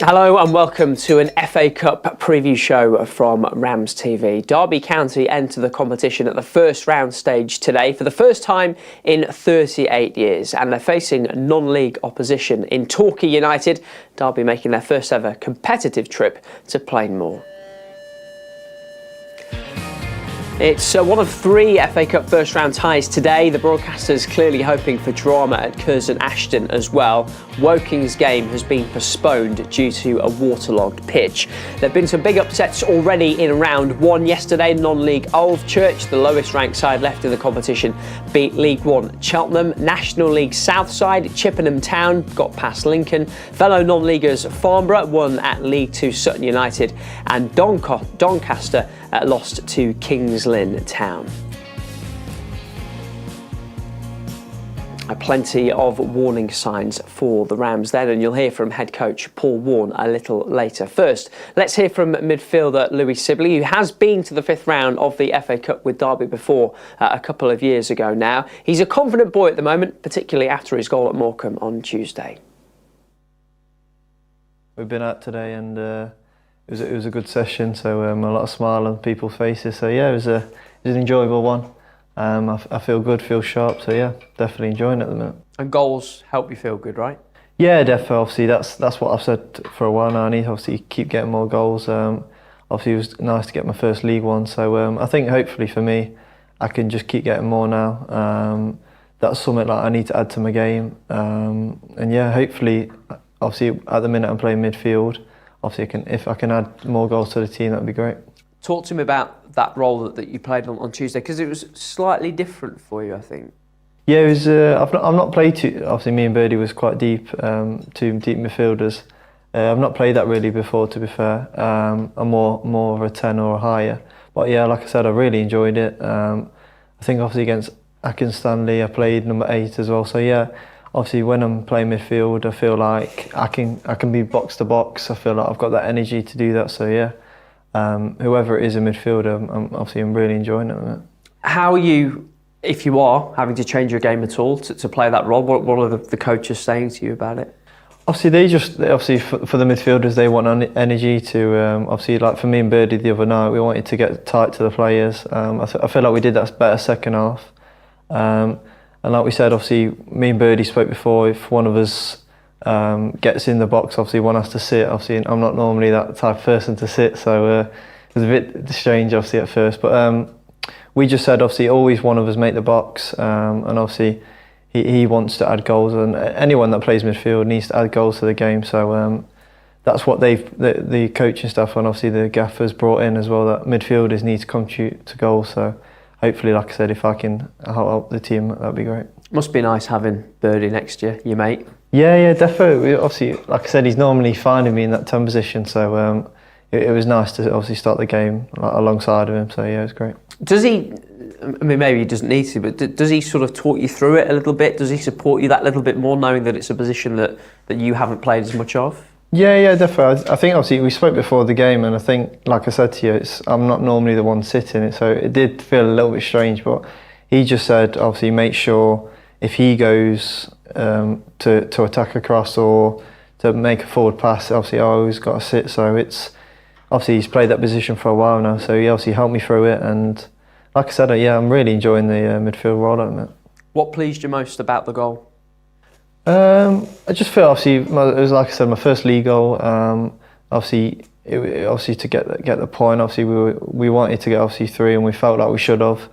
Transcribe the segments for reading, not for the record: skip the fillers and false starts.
Hello and welcome to an FA Cup preview show from RamsTV. Derby County enter the competition at the first round stage today for the first time in 38 years, and they're facing non-league opposition in Torquay United. Derby making their first ever competitive trip to Plainmoor. It's one of three FA Cup first round ties today. The broadcasters clearly hoping for drama at Curzon Ashton as well. Woking's game has been postponed due to a waterlogged pitch. There have been some big upsets already in round one yesterday. Non-league Alvechurch, the lowest ranked side left in the competition, beat League One Cheltenham. National League Southside, Chippenham Town got past Lincoln. Fellow non-leaguers Farnborough won at League Two Sutton United, and Doncaster lost to Kings Lynn Town. Plenty of warning signs for the Rams then, and you'll hear from head coach Paul Warne a little later. First, let's hear from midfielder Louie Sibley, who has been to the fifth round of the FA Cup with Derby before a couple of years ago now. He's a confident boy at the moment, particularly after his goal at Morecambe on Tuesday. We've been out today and it was a good session, so a lot of smile on people's faces. So yeah, it was an enjoyable one. I feel good, feel sharp. So yeah, definitely enjoying it at the minute. And goals help you feel good, right? Yeah, definitely. Obviously, that's what I've said for a while now. I need to obviously keep getting more goals. Obviously, it was nice to get my first League One. So I think hopefully for me, I can just keep getting more now. That's something that I need to add to my game. And yeah, hopefully, obviously at the minute I'm playing midfield. Obviously, if I can add more goals to the team, that would be great. Talk to me about that role that you played on Tuesday, because it was slightly different for you, I think. Yeah, it was. I've not played too. Obviously, me and Birdie was quite deep, two deep midfielders. I've not played that really before, to be fair. I'm more of a 10 or a higher. But yeah, like I said, I really enjoyed it. I think obviously against Atkins Stanley, I played number 8 as well. So yeah. Obviously, when I'm playing midfield, I feel like I can be box to box. I feel like I've got that energy to do that. So yeah, whoever it is in midfield, I'm really enjoying it. How are you, if you are having to change your game at all to play that role? What are the coaches saying to you about it? Obviously, for the midfielders, they want energy to. Obviously, like for me and Birdie the other night, we wanted to get tight to the players. I feel like we did that better second half. And like we said, obviously, me and Birdie spoke before, if one of us gets in the box, obviously one has to sit. Obviously, I'm not normally that type of person to sit, so it was a bit strange, obviously, at first. But we just said, obviously, always one of us make the box, and obviously, he wants to add goals, and anyone that plays midfield needs to add goals to the game. So that's what the coaching staff and obviously the gaffers brought in as well, that midfielders need to contribute to goals. So hopefully, like I said, if I can help the team, that'd be great. Must be nice having Birdie next year, your mate. Yeah, definitely. Obviously, like I said, he's normally finding me in that 10 position, so it was nice to obviously start the game alongside of him. So yeah, it was great. Does he? I mean, maybe he doesn't need to, but does he sort of talk you through it a little bit? Does he support you that little bit more, knowing that it's a position that you haven't played as much of? Yeah, definitely. I think obviously we spoke before the game, and I think, like I said to you, I'm not normally the one sitting it, so it did feel a little bit strange. But he just said, obviously, make sure if he goes to attack across or to make a forward pass, obviously I always got to sit. So it's obviously he's played that position for a while now, so he obviously helped me through it. And like I said, yeah, I'm really enjoying the midfield role at the minute. What pleased you most about the goal? I just feel obviously it was, like I said, my first league goal. Obviously to get the point. Obviously we wanted to get obviously 3, and we felt like we should have.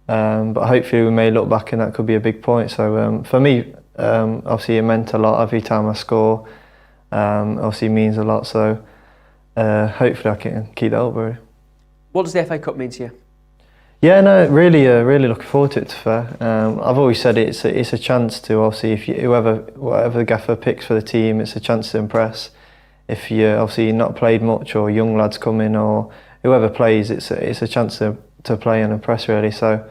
But hopefully we may look back and that could be a big point. So for me, obviously it meant a lot every time I score. Obviously it means a lot. So hopefully I can keep that up. Really. What does the FA Cup mean to you? Yeah, no, really looking forward to it. To be fair, I've always said it's a chance to obviously whatever the gaffer picks for the team, it's a chance to impress. If you obviously not played much, or young lads come in, or whoever plays, it's a chance to play and impress really. So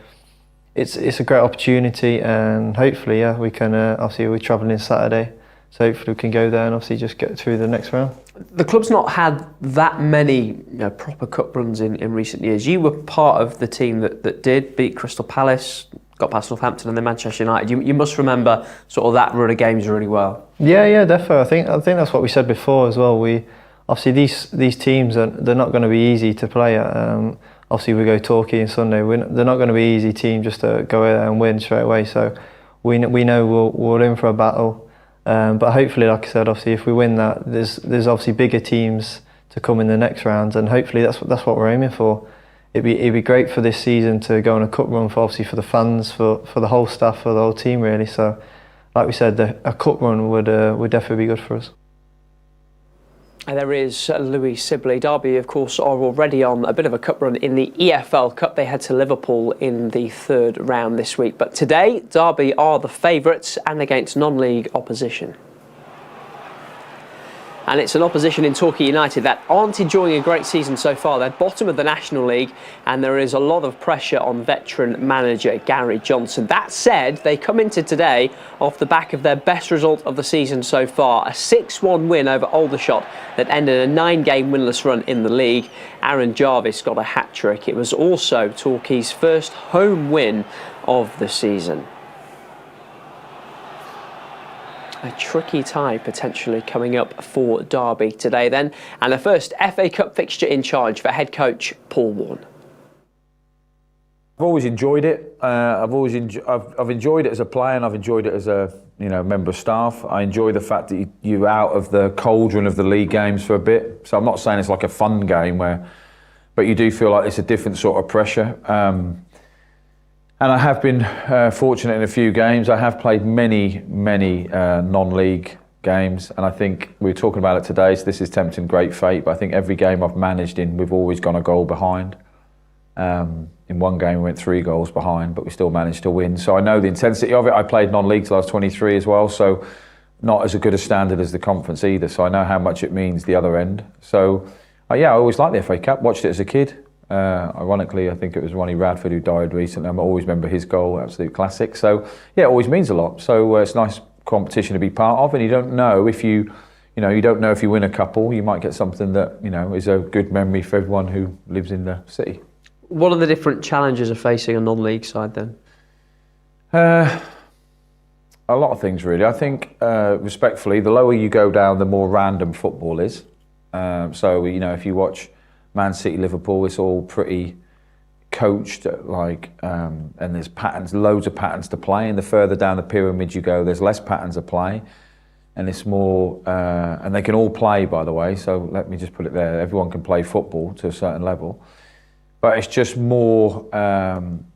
it's a great opportunity, and hopefully we can obviously we're travelling Saturday, so hopefully we can go there and obviously just get through the next round. The club's not had that many proper cup runs in recent years. You were part of the team that did beat Crystal Palace, got past Northampton and then Manchester United. You must remember sort of that run of games really well. Yeah, definitely. I think that's what we said before as well. We obviously these teams they're not going to be easy to play at. Obviously we go Torquay on Sunday. They're not going to be easy team just to go out there and win straight away. So we know we're in for a battle. But hopefully, like I said, obviously if we win that, there's obviously bigger teams to come in the next round, and hopefully that's what we're aiming for. It'd be great for this season to go on a cup run, for the fans, for the whole staff, for the whole team really. So, like we said, a cup run would definitely be good for us. And there is Louie Sibley. Derby, of course, are already on a bit of a cup run in the EFL Cup. They head to Liverpool in the third round this week. But today, Derby are the favourites and against non-league opposition. And it's an opposition in Torquay United that aren't enjoying a great season so far. They're bottom of the National League, and there is a lot of pressure on veteran manager Gary Johnson. That said, they come into today off the back of their best result of the season so far, a 6-1 win over Aldershot that ended a 9-game winless run in the league. Aaron Jarvis got a hat-trick. It was also Torquay's first home win of the season. A tricky tie potentially coming up for Derby today then, and the first FA Cup fixture in charge for head coach Paul Warne. I've always enjoyed it. I've enjoyed it as a player, and I've enjoyed it as a member of staff. I enjoy the fact that you're out of the cauldron of the league games for a bit. So I'm not saying it's like a fun game but you do feel like it's a different sort of pressure. And I have been fortunate in a few games. I have played many non-league games, and I think we were talking about it today, so this is tempting great fate, but I think every game I've managed in, we've always gone a goal behind. In one game we went 3 goals behind, but we still managed to win. So I know the intensity of it. I played non-league till I was 23 as well, so not as good a standard as the conference either, so I know how much it means the other end. So yeah, I always liked the FA Cup, watched it as a kid. Ironically, I think it was Ronnie Radford who died recently. I always remember his goal, absolute classic. So yeah, it always means a lot. So it's a nice competition to be part of, and you don't know if you don't know if you win a couple, you might get something that is a good memory for everyone who lives in the city. What are the different challenges of facing a non-league side then? A lot of things really. I think respectfully, the lower you go down, the more random football is. So if you watch Man City, Liverpool, it's all pretty coached, and there's patterns, loads of patterns to play. And the further down the pyramid you go, there's less patterns of play, and it's more. And they can all play, by the way. So let me just put it there: everyone can play football to a certain level, but it's just more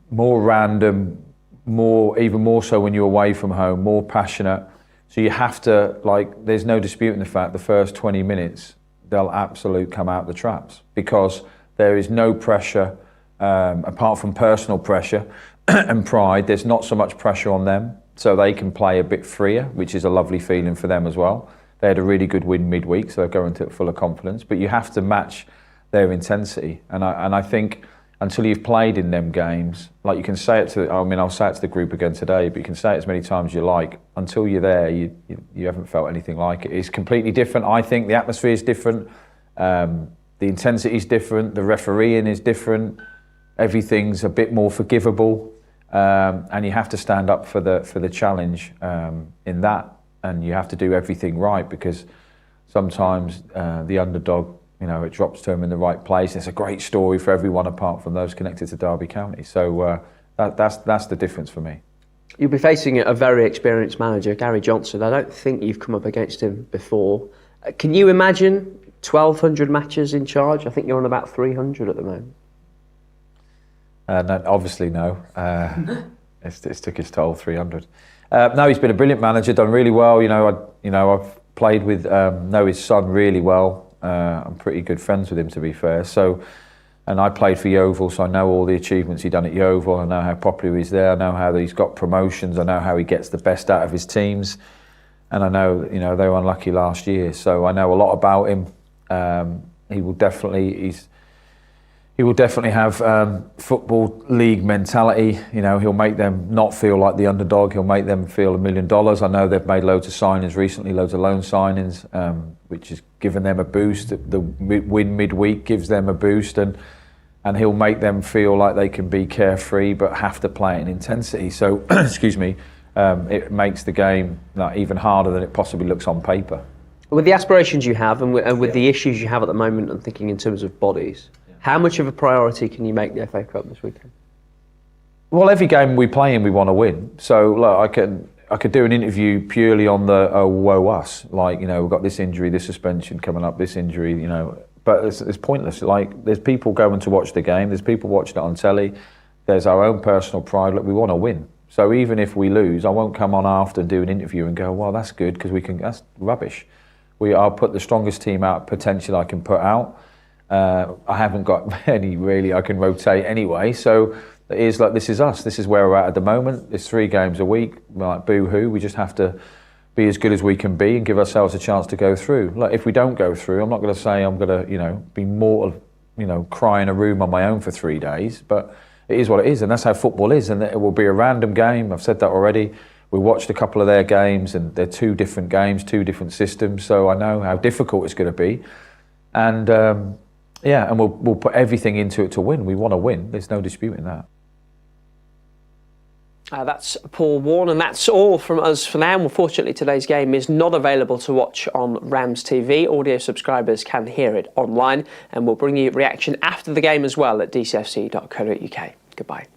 random, even more so when you're away from home, more passionate. So you have to There's no disputing the fact the first 20 minutes. They'll absolutely come out the traps because there is no pressure apart from personal pressure and pride. There's not so much pressure on them, so they can play a bit freer, which is a lovely feeling for them as well. They had a really good win midweek, so they're going into it full of confidence, but you have to match their intensity, and I think until you've played in them games, you can say it to, I'll say it to the group again today, but you can say it as many times as you like. Until you're there, you haven't felt anything like it. It's completely different. I think the atmosphere is different, the intensity is different, the refereeing is different, everything's a bit more forgivable, and you have to stand up for the challenge in that, and you have to do everything right because sometimes the underdog, it drops to them in the right place. It's a great story for everyone apart from those connected to Derby County. So that's the difference for me. You'll be facing a very experienced manager, Gary Johnson. I don't think you've come up against him before. Can you imagine 1,200 matches in charge? I think you're on about 300 at the moment. No, obviously no. It's took his toll, 300. No, he's been a brilliant manager, done really well. I've played with, know his son really well. I'm pretty good friends with him, to be fair. And I played for Yeovil, so I know all the achievements he's done at Yeovil. I know how popular he's there. I know how he's got promotions. I know how he gets the best out of his teams. And I know, they were unlucky last year. So I know a lot about him. He will definitely have football league mentality. He'll make them not feel like the underdog. He'll make them feel $1 million. I know they've made loads of signings recently, loads of loan signings, which has given them a boost. The win midweek gives them a boost, and and he'll make them feel like they can be carefree but have to play in intensity. So, excuse me, it makes the game even harder than it possibly looks on paper. With the aspirations you have and with the issues you have at the moment, I'm thinking in terms of bodies, how much of a priority can you make the FA Cup this weekend? Well, every game we play in, we want to win. So, look, I could do an interview purely on the woe us, like, you know, we've got this injury, this suspension coming up, this injury, you know, but it's pointless. Like, there's people going to watch the game, there's people watching it on telly, there's our own personal pride. Look, we want to win. So even if we lose, I won't come on after and do an interview and go, well, that's good because that's rubbish. I'll put the strongest team out potentially I can put out. I haven't got any really I can rotate anyway, so it is like, this is us. This is where we're at the moment. It's 3 games a week. Like, boo-hoo. We just have to be as good as we can be and give ourselves a chance to go through. Like, if we don't go through, I'm not going to say I'm going to, you know, be mortal, you know, cry in a room on my own for 3 days. But it is what it is, and that's how football is. And it will be a random game. I've said that already. We watched a couple of their games, and they're 2 different games, 2 different systems. So I know how difficult it's going to be. And yeah, and we'll put everything into it to win. We want to win. There's no disputing that. That's Paul Warne, and that's all from us for now. Unfortunately, today's game is not available to watch on RamsTV. Audio subscribers can hear it online, and we'll bring you reaction after the game as well at dcfc.co.uk. Goodbye.